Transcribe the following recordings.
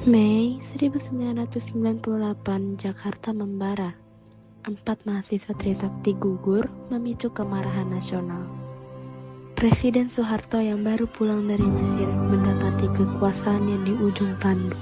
Mei 1998, Jakarta membara. 4 mahasiswa Trisakti gugur memicu kemarahan nasional. Presiden Soeharto yang baru pulang dari Mesir mendapati kekuasaannya di ujung tanduk.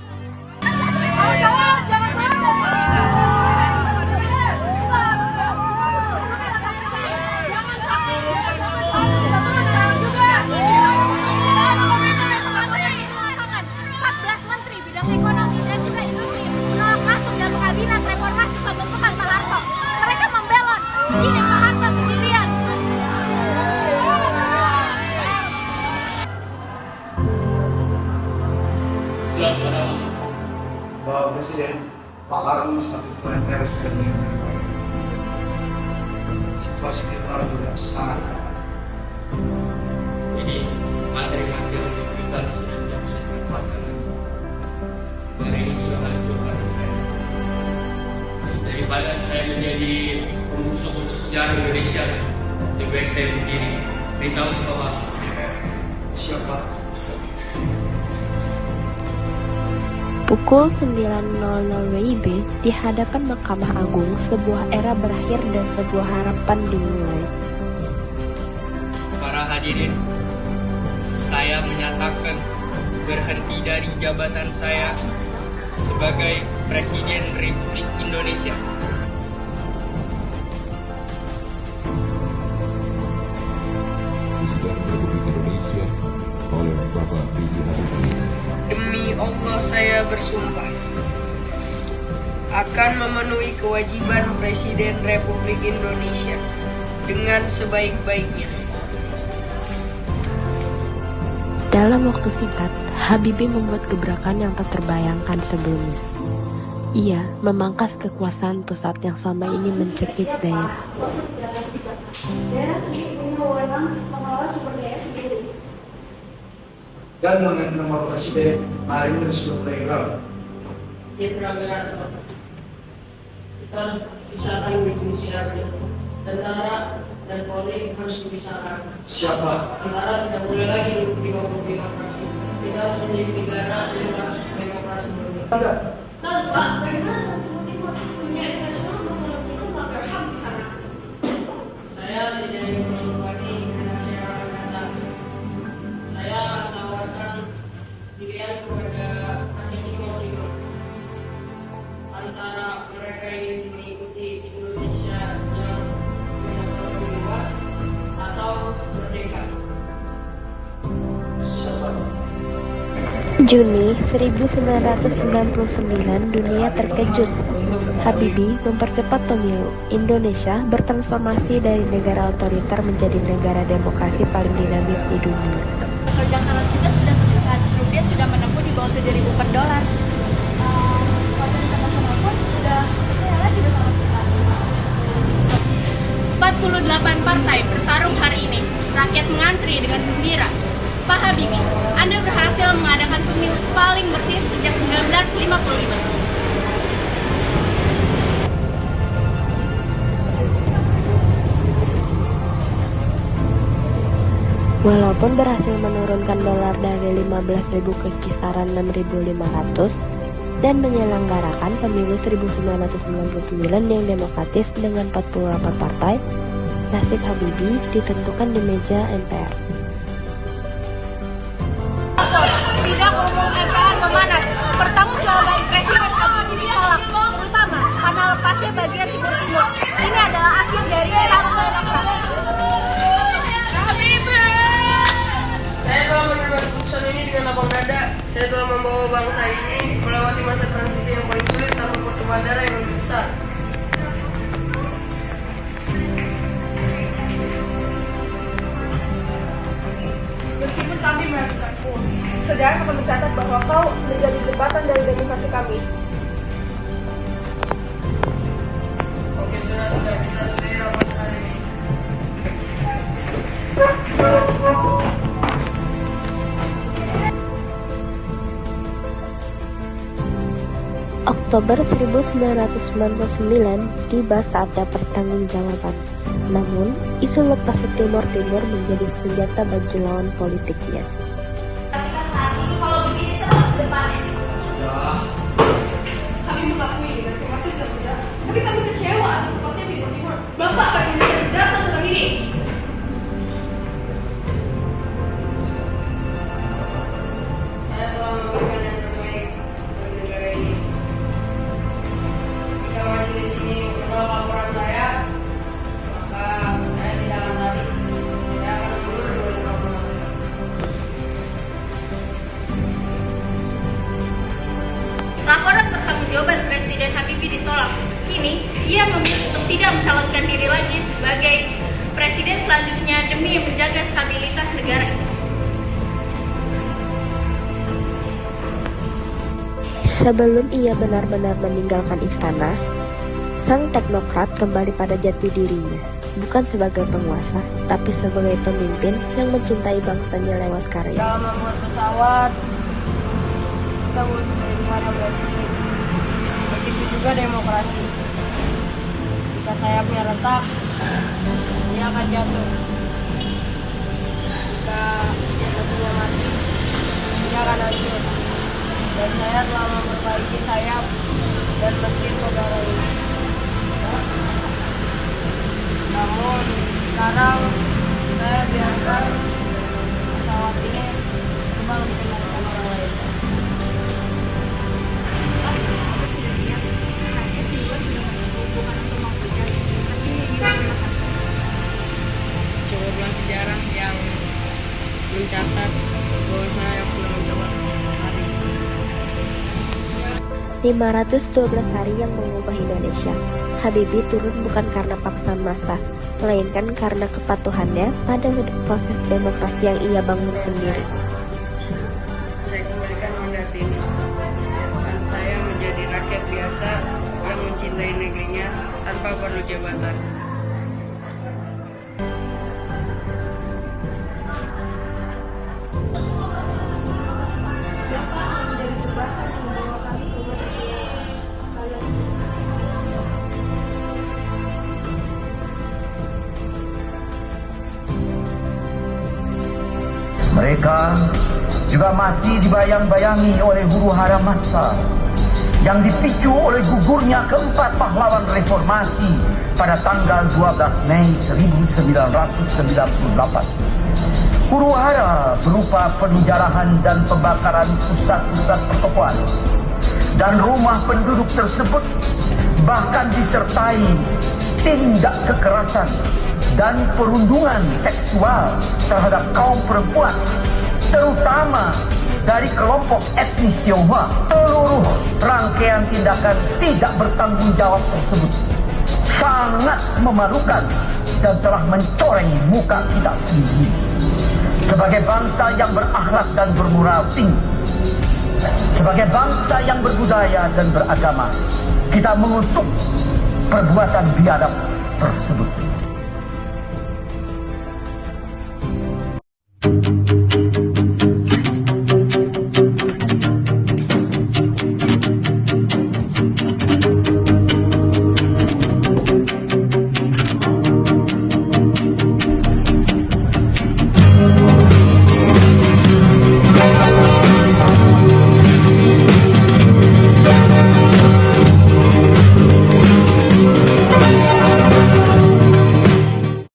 Ekonomi dan juga industri menolak masuk dalam kabinet reformasi pembentukan Pak Harto. Mereka membelot, ini Pak Harto sendirian. Selamat malam, Bapak Presiden. Pak Harto semakin planter sudah meninggal. Situasi kita juga sangat. jadi materi-materi kita sudah tidak bisa dimanfaatkan. Karena ini sudah hancur pada saya. Daripada saya menjadi pemusuh untuk sejarah Indonesia, lebih baik saya berdiri. Beritahu ke Bapak DPR. Siapa? Pukul 9.00 WIB di hadapan Mahkamah Agung, sebuah era berakhir dan sebuah harapan dimulai. Para hadirin, saya menyatakan berhenti dari jabatan saya sebagai Presiden Republik Indonesia. Oleh Bapak B.J. Habibie. Demi Allah saya bersumpah akan memenuhi kewajiban Presiden Republik Indonesia dengan sebaik-baiknya. Dalam waktu singkat, Habibie membuat gebrakan yang tak terbayangkan sebelumnya. Ia memangkas kekuasaan pusat yang selama ini mencekik daerah. Daerah punya wewenang mengelola sumber daya sendiri. Dan mengenai nomor Presiden, hari ini sudah mulai gerak. Dia berat, kita harus pisahkan definisi arti. Tentara dan Polri harus dipisahkan. Siapa? Tentara tidak boleh lagi duduk di bangku demokrasi. Kita harus menjadi negara demokrasi murni. Lalu Pak, bagaimana Timur-Timur punya internasional melakukan melanggar HAM di sana? Saya tidak ingin membebani generasi yang akan datang. Saya akan tawarkan pilihan kepada rakyat Timur antara mereka yang mengikuti Indonesia yang punya ekonomi luas atau merdeka. Siapa? Juni 1999, dunia terkejut. Habibie mempercepat pemilu. Indonesia bertransformasi dari negara otoriter menjadi negara demokrasi paling dinamis di dunia. Kerja keras kita sudah terlihat, rupiah sudah menempuh di bawah 7.000 per dolar. Pasar internasional pun sudah percaya lagi bersama kita. 48 partai bertarung hari ini. Rakyat mengantri dengan gembira. Pak Habibie, Anda berhasil mengadakan pemilu paling bersih sejak 1955. Walaupun berhasil menurunkan dolar dari 15.000 ke kisaran 6.500 dan menyelenggarakan pemilu 1999 yang demokratis dengan 48 partai, nasib Habibie ditentukan di meja MPR. Sidang umum MPR memanas. Pertanggungjawaban Presiden Habibie ditolak, terutama karena lepasnya bagian timur-timur. Ini adalah akhir dari sang demokrat. Saya telah menerima keputusan ini dengan lapang dada. Saya telah membawa bangsa ini melewati masa transisi yang paling sulit tanpa pertumpahan darah yang lebih besar. Meskipun kami meragukanmu, sejarah akan mencatat bahwa kau menjadi jembatan dari demokrasi kami. Oke, sudah kita sudah rapat hari ini. Oktober 1999 tiba saatnya pertanggungjawaban. Namun, isu lepas Timur Timur menjadi senjata bagi lawan politiknya. Kita saat ini kalau begini terus depannya. Sudah. selanjutnya demi menjaga stabilitas negara ini. Sebelum ia benar-benar meninggalkan istana, sang teknokrat kembali pada jati dirinya, bukan sebagai penguasa, tapi sebagai pemimpin yang mencintai bangsanya lewat karya. Dalam membuat pesawat, kita butuh perlindungan yang bersih. Begitu juga demokrasi. Jika sayapnya retak, dia akan jatuh. Jika mesinnya mati, dia akan hancur. Dan saya telah memperbaiki sayap dan mesin negara ini. Namun sekarang saya biarkan pesawat ini terbang mengendalikan orang lain. Aku sudah siap. Rakyat juga sudah bukan untuk menghujat, tapi ingin berinovasi. Cukuplah sejarah yang mencatat bahwa saya pernah mencoba hari. 512 hari yang mengubah Indonesia. Habibie turun bukan karena paksaan massa, melainkan karena kepatuhannya pada proses demokrasi yang ia bangun sendiri. Saya kembalikan mandat ini dan saya menjadi rakyat biasa yang mencintai negerinya tanpa perlu jabatan. Mereka juga masih dibayang-bayangi oleh huru-hara massa yang dipicu oleh gugurnya keempat pahlawan reformasi pada tanggal 12 Mei 1998. Huru-hara berupa penjarahan dan pembakaran pusat-pusat pertokoan dan rumah penduduk tersebut, bahkan disertai tindak kekerasan dan perundungan seksual terhadap kaum perempuan, terutama dari kelompok etnis Tionghoa. Seluruh rangkaian tindakan tidak bertanggung jawab tersebut sangat memalukan dan telah mencoreng muka kita sendiri sebagai bangsa yang berakhlak dan bermoral tinggi, sebagai bangsa yang berbudaya dan beragama. Kita mengutuk perbuatan biadab tersebut.